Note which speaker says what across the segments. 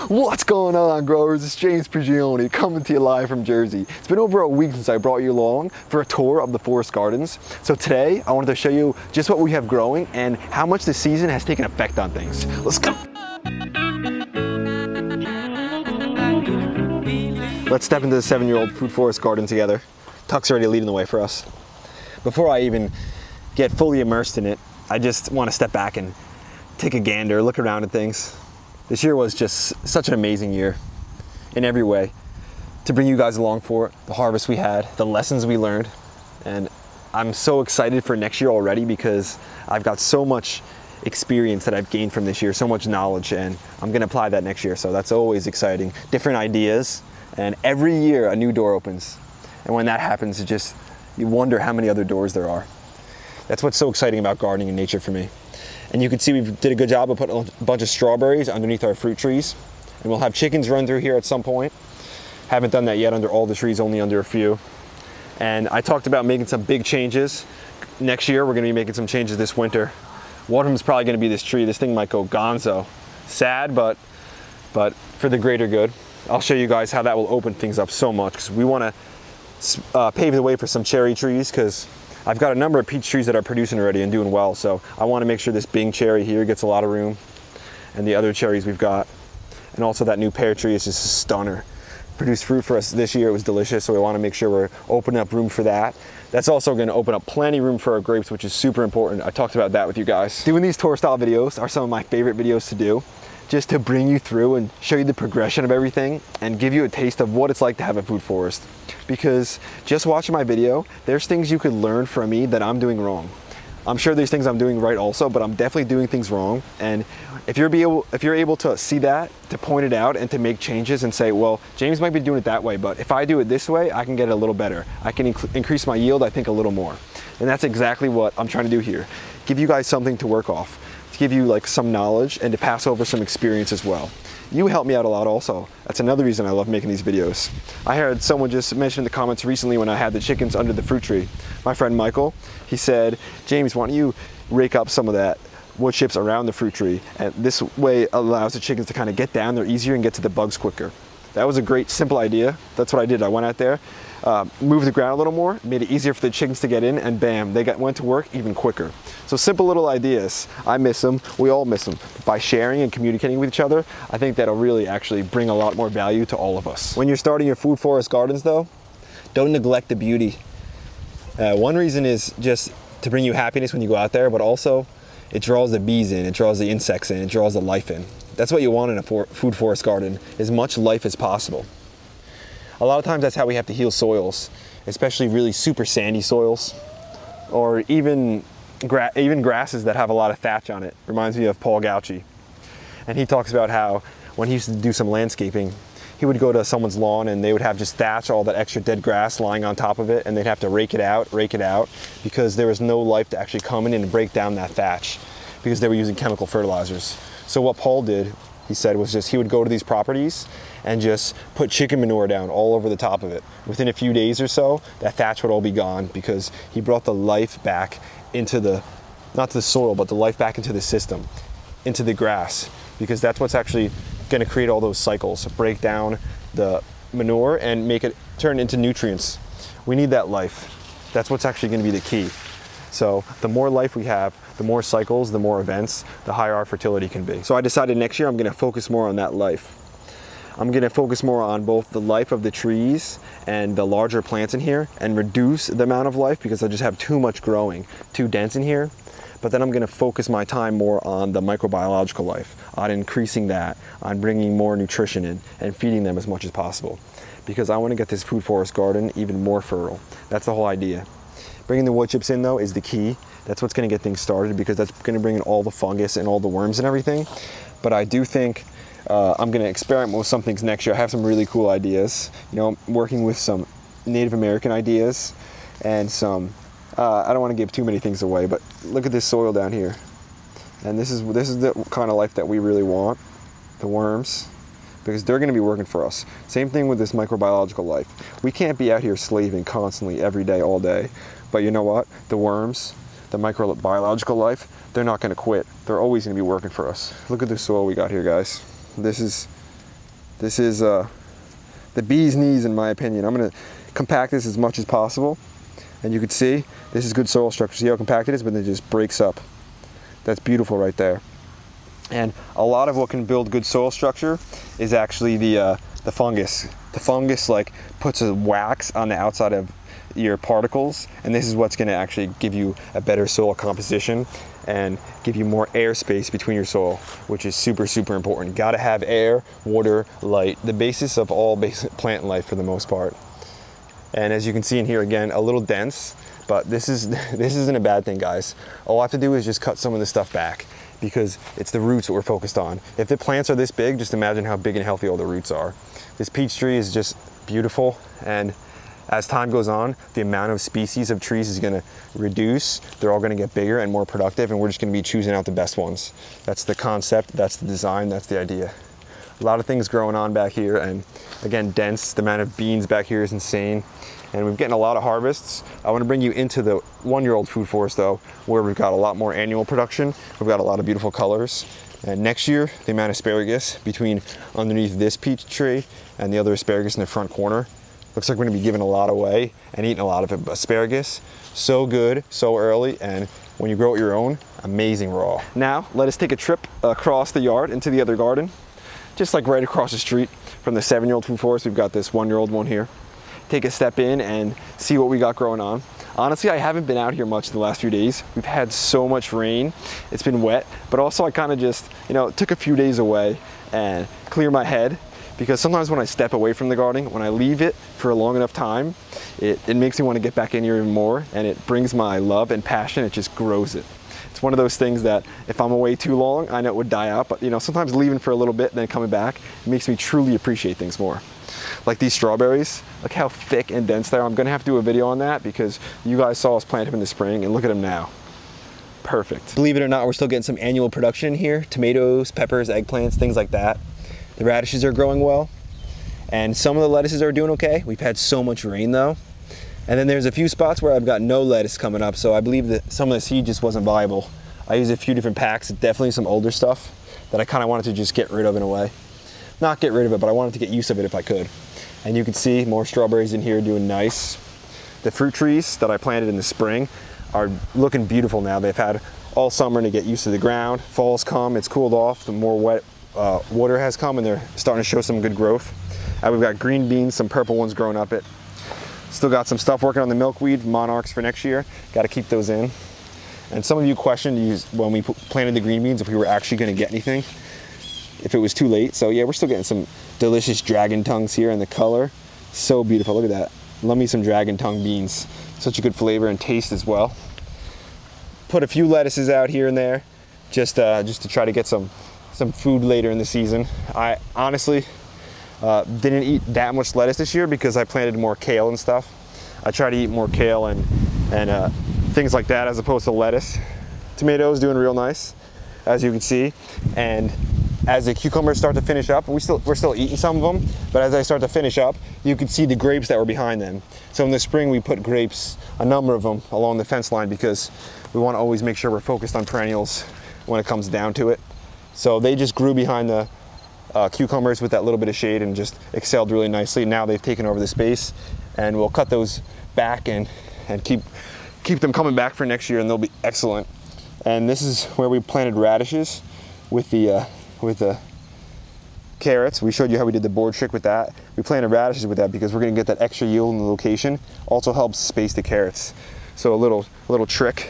Speaker 1: What's going on, growers? It's James Prigioni coming to you live from Jersey. It's been over a week since I brought you along for a tour of the forest gardens. So today I wanted to show you just what we have growing and how much the season has taken effect on things. Let's go. Let's step into the 7-year-old food forest garden together. Tuck's already leading the way for us. Before I even get fully immersed in it, I just want to step back and take a gander, look around at things. This year was just such an amazing year in every way. To bring you guys along for it, the harvest we had, the lessons we learned, and I'm so excited for next year already because I've got so much experience that I've gained from this year, so much knowledge, and I'm gonna apply that next year, so that's always exciting. Different ideas, and every year a new door opens. And when that happens, it just, you wonder how many other doors there are. That's what's so exciting about gardening in nature for me. And you can see we did a good job of putting a bunch of strawberries underneath our fruit trees. And we'll have chickens run through here at some point. Haven't done that yet under all the trees, only under a few. And I talked about making some big changes. Next year, we're gonna be making some changes this winter. One of them is probably gonna be this tree. This thing might go gonzo. Sad, but for the greater good. I'll show you guys how that will open things up so much, because we wanna pave the way for some cherry trees, because I've got a number of peach trees that are producing already and doing well, so I want to make sure this Bing cherry here gets a lot of room, and the other cherries we've got. And also that new pear tree is just a stunner. Produced fruit for us this year, it was delicious, so we want to make sure we're opening up room for that. That's also going to open up plenty of room for our grapes, which is super important. I talked about that with you guys. Doing these tour style videos are some of my favorite videos to do, just to bring you through and show you the progression of everything and give you a taste of what it's like to have a food forest. Because just watching my video, there's things you could learn from me that I'm doing wrong. I'm sure there's things I'm doing right also, but I'm definitely doing things wrong. And if you're able to see that, to point it out and to make changes and say, well, James might be doing it that way, but if I do it this way, I can get it a little better. I can increase my yield, I think, a little more. And that's exactly what I'm trying to do here. Give you guys something to work off, to give you like some knowledge and to pass over some experience as well. You help me out a lot also. That's another reason I love making these videos. I heard someone just mention in the comments recently when I had the chickens under the fruit tree. My friend Michael, he said, James, why don't you rake up some of that wood chips around the fruit tree, and this way allows the chickens to kind of get down there easier and get to the bugs quicker. That was a great, simple idea. That's what I did. I went out there, moved the ground a little more, made it easier for the chickens to get in, and bam, they went to work even quicker. So simple little ideas. I miss them. We all miss them. By sharing and communicating with each other, I think that'll really actually bring a lot more value to all of us. When you're starting your food forest gardens though, don't neglect the beauty. One reason is just to bring you happiness when you go out there, but also it draws the bees in, it draws the insects in, it draws the life in. That's what you want in a food forest garden, as much life as possible. A lot of times that's how we have to heal soils, especially really super sandy soils, or even grasses that have a lot of thatch on it. Reminds me of Paul Gauci. And he talks about how when he used to do some landscaping, he would go to someone's lawn and they would have just thatch, all that extra dead grass lying on top of it, and they'd have to rake it out, because there was no life to actually come in and break down that thatch, because they were using chemical fertilizers. So what Paul did, he said, was just he would go to these properties and just put chicken manure down all over the top of it. Within a few days or so, that thatch would all be gone, because he brought the life back into the, not to the soil, but the life back into the system, into the grass, because that's what's actually going to create all those cycles, break down the manure and make it turn into nutrients. We need that life. That's what's actually going to be the key. So the more life we have, the more cycles, the more events, the higher our fertility can be. So I decided next year I'm going to focus more on that life. I'm going to focus more on both the life of the trees and the larger plants in here, and reduce the amount of life because I just have too much growing, too dense in here. But then I'm going to focus my time more on the microbiological life, on increasing that, on bringing more nutrition in and feeding them as much as possible, because I want to get this food forest garden even more fertile. That's the whole idea. Bringing the wood chips in though is the key. That's what's going to get things started, because that's going to bring in all the fungus and all the worms and everything. But I do think I'm going to experiment with some things next year. I have some really cool ideas. You know, I'm working with some Native American ideas and some, I don't want to give too many things away, but look at this soil down here. And this is the kind of life that we really want, the worms, because they're going to be working for us. Same thing with this microbiological life. We can't be out here slaving constantly every day, all day. But you know what? The worms, the microbiological life, they're not going to quit. They're always going to be working for us. Look at the soil we got here, guys. This is This is the bee's knees, in my opinion. I'm gonna compact this as much as possible. And you can see, this is good soil structure. See how compact it is, but then it just breaks up. That's beautiful right there. And a lot of what can build good soil structure is actually the fungus. The fungus like puts a wax on the outside of your particles, and this is what's gonna actually give you a better soil composition and give you more airspace between your soil, which is super, super important. You gotta have air, water, light, the basis of all basic plant life for the most part. And as you can see in here again, a little dense, but this isn't a bad thing, guys. All I have to do is just cut some of this stuff back because it's the roots that we're focused on. If the plants are this big, just imagine how big and healthy all the roots are. This peach tree is just beautiful, and as time goes on, the amount of species of trees is gonna reduce. They're all gonna get bigger and more productive, and we're just gonna be choosing out the best ones. That's the concept, that's the design, that's the idea. A lot of things growing on back here, and again, dense. The amount of beans back here is insane. And we're getting a lot of harvests. I want to bring you into the 1-year-old food forest though, where we've got a lot more annual production. We've got a lot of beautiful colors. And next year, the amount of asparagus between underneath this peach tree and the other asparagus in the front corner, looks like we're gonna be giving a lot away and eating a lot of it. Asparagus, so good, so early, and when you grow it your own, amazing raw. Now, let us take a trip across the yard into the other garden. Just like right across the street from the 7-year-old food forest, we've got this 1-year-old one here. Take a step in and see what we got growing on. Honestly, I haven't been out here much the last few days. We've had so much rain. It's been wet, but also I kind of just, took a few days away and clear my head, because sometimes when I step away from the garden, when I leave it for a long enough time, it makes me want to get back in here even more, and it brings my love and passion, it just grows it. It's one of those things that if I'm away too long, I know it would die out, but sometimes leaving for a little bit and then coming back, it makes me truly appreciate things more. Like these strawberries, look how thick and dense they are. I'm gonna have to do a video on that because you guys saw us plant them in the spring, and look at them now. Perfect. Believe it or not, we're still getting some annual production here. Tomatoes, peppers, eggplants, things like that. The radishes are growing well, and some of the lettuces are doing okay. We've had so much rain though. And then there's a few spots where I've got no lettuce coming up, so I believe that some of the seed just wasn't viable. I used a few different packs, definitely some older stuff that I kind of wanted to just get rid of in a way. Not get rid of it, but I wanted to get use of it if I could. And you can see more strawberries in here doing nice. The fruit trees that I planted in the spring are looking beautiful now. They've had all summer to get used to the ground. Fall's come, it's cooled off, the more wet water has come, and they're starting to show some good growth. We've got green beans, some purple ones growing up it. Still got some stuff working on the milkweed monarchs for next year. Got to keep those in. And some of you questioned when we planted the green beans if we were actually going to get anything, if it was too late. So yeah, we're still getting some delicious dragon tongues here, and the color, so beautiful. Look at that. Love me some dragon tongue beans. Such a good flavor and taste as well. Put a few lettuces out here and there, just to try to get some food later in the season. I honestly didn't eat that much lettuce this year because I planted more kale and stuff. I try to eat more kale and things like that as opposed to lettuce. Tomatoes doing real nice, as you can see. And as the cucumbers start to finish up, we're still eating some of them, but as they start to finish up, you can see the grapes that were behind them. So in the spring, we put grapes, a number of them, along the fence line because we want to always make sure we're focused on perennials when it comes down to it. So they just grew behind the cucumbers with that little bit of shade and just excelled really nicely. Now they've taken over the space, and we'll cut those back and keep them coming back for next year, and they'll be excellent. And this is where we planted radishes with the carrots. We showed you how we did the board trick with that. We planted radishes with that because we're going to get that extra yield in the location. Also helps space the carrots. So a little trick.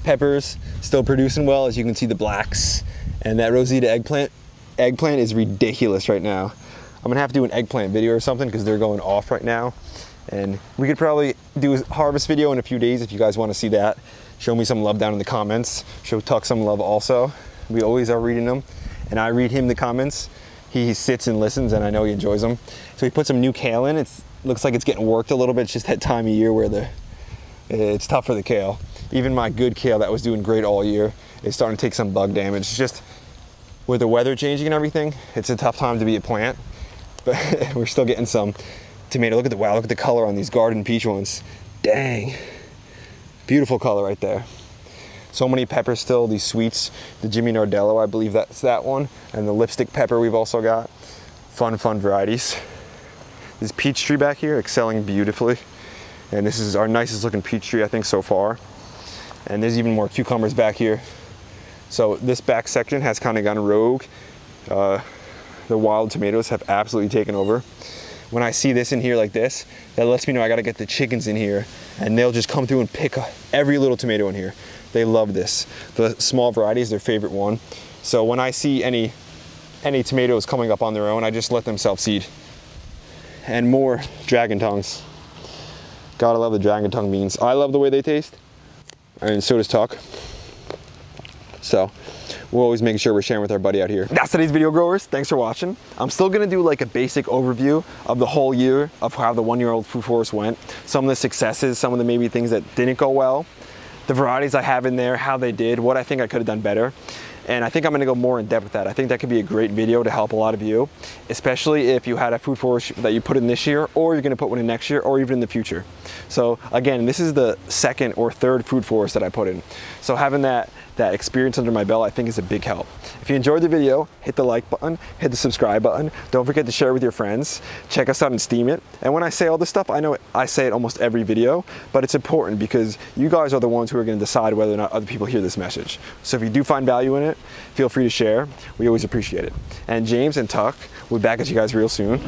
Speaker 1: Peppers still producing well, as you can see the blacks. And that Rosita eggplant is ridiculous right now. I'm gonna have to do an eggplant video or something because they're going off right now. And we could probably do a harvest video in a few days if you guys want to see that. Show me some love down in the comments. Show Tuck some love also. We always are reading them, and I read him the comments. He sits and listens, and I know he enjoys them. So we put some new kale in. It looks like it's getting worked a little bit. It's just that time of year where it's tough for the kale. Even my good kale that was doing great all year is starting to take some bug damage. It's just with the weather changing and everything, it's a tough time to be a plant, but we're still getting some tomato. Look at the color on these garden peach ones. Dang, beautiful color right there. So many peppers still, these sweets, the Jimmy Nardello, I believe that's that one, and the lipstick pepper we've also got. Fun varieties. This peach tree back here, excelling beautifully. And this is our nicest looking peach tree, I think, so far. And there's even more cucumbers back here. So this back section has kind of gone rogue. The wild tomatoes have absolutely taken over. When I see this in here like this, that lets me know I gotta get the chickens in here, and they'll just come through and pick every little tomato in here. They love this. The small variety is their favorite one. So when I see any tomatoes coming up on their own, I just let them self-seed. And more dragon tongues. Gotta love the dragon tongue beans. I love the way they taste, and so does Tuck. So we're always making sure we're sharing with our buddy out here. That's today's video, growers. Thanks for watching. I'm still gonna do like a basic overview of the whole year of how the 1 year old food forest went. Some of the successes, some of the maybe things that didn't go well, the varieties I have in there, how they did, what I think I could have done better. And I think I'm gonna go more in depth with that. I think that could be a great video to help a lot of you, especially if you had a food forest that you put in this year, or you're gonna put one in next year, or even in the future. So again, this is the second or third food forest that I put in. So having that experience under my belt, I think, is a big help. If you enjoyed the video, hit the like button, hit the subscribe button. Don't forget to share with your friends. Check us out and Steam It. And when I say all this stuff, I know I say it almost every video, but it's important because you guys are the ones who are gonna decide whether or not other people hear this message. So if you do find value in it, feel free to share. We always appreciate it. And James and Tuck, we'll be back at you guys real soon.